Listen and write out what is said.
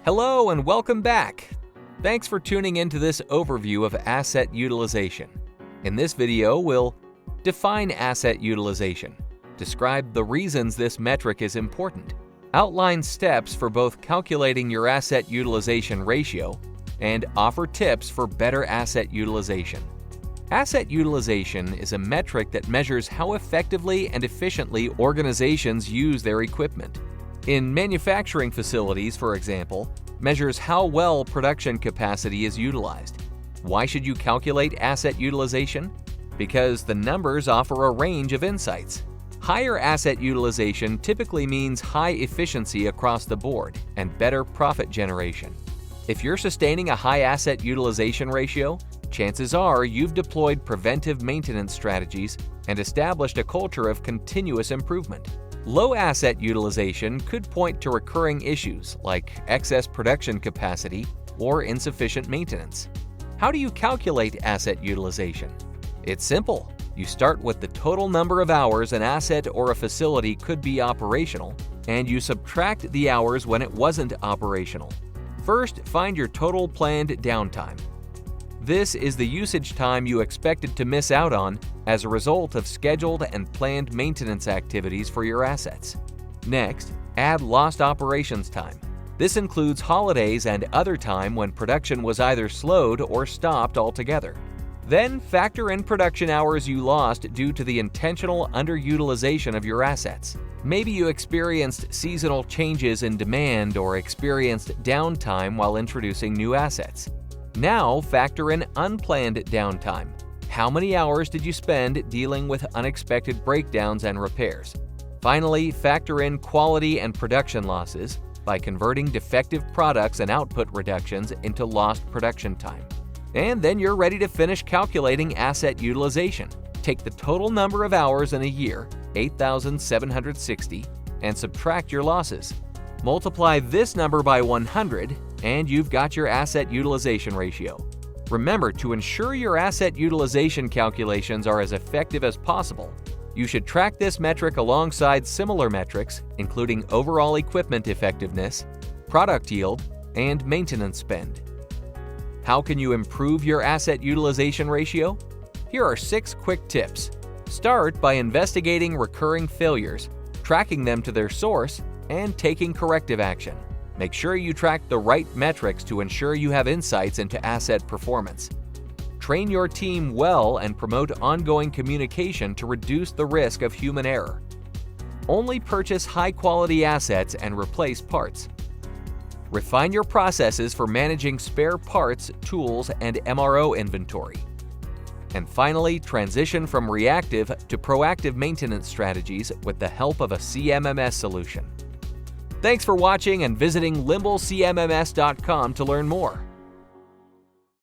Hello and welcome back. Thanks for tuning into this overview of asset utilization. In this video, we'll define asset utilization, describe the reasons this metric is important, outline steps for both calculating your asset utilization ratio, and offer tips for better asset utilization. Asset utilization is a metric that measures how effectively and efficiently organizations use their equipment. In manufacturing facilities, for example, measures how well production capacity is utilized. Why should you calculate asset utilization? Because the numbers offer a range of insights. Higher asset utilization typically means high efficiency across the board and better profit generation. If you're sustaining a high asset utilization ratio, chances are you've deployed preventive maintenance strategies and established a culture of continuous improvement. Low asset utilization could point to recurring issues like excess production capacity or insufficient maintenance. How do you calculate asset utilization? It's simple. You start with the total number of hours an asset or a facility could be operational, and you subtract the hours when it wasn't operational. First, find your total planned downtime. This is the usage time you expected to miss out on as a result of scheduled and planned maintenance activities for your assets. Next, add lost operations time. This includes holidays and other time when production was either slowed or stopped altogether. Then factor in production hours you lost due to the intentional underutilization of your assets. Maybe you experienced seasonal changes in demand or experienced downtime while introducing new assets. Now factor in unplanned downtime. How many hours did you spend dealing with unexpected breakdowns and repairs? Finally, factor in quality and production losses by converting defective products and output reductions into lost production time. And then you're ready to finish calculating asset utilization. Take the total number of hours in a year, 8,760, and subtract your losses. Multiply this number by 100, and you've got your asset utilization ratio. Remember, to ensure your asset utilization calculations are as effective as possible, you should track this metric alongside similar metrics, including overall equipment effectiveness, product yield, and maintenance spend. How can you improve your asset utilization ratio? Here are 6 quick tips. Start by investigating recurring failures, tracking them to their source, and taking corrective action. Make sure you track the right metrics to ensure you have insights into asset performance. Train your team well and promote ongoing communication to reduce the risk of human error. Only purchase high-quality assets and replace parts. Refine your processes for managing spare parts, tools, and MRO inventory. And finally, transition from reactive to proactive maintenance strategies with the help of a CMMS solution. Thanks for watching and visiting limblecmms.com to learn more.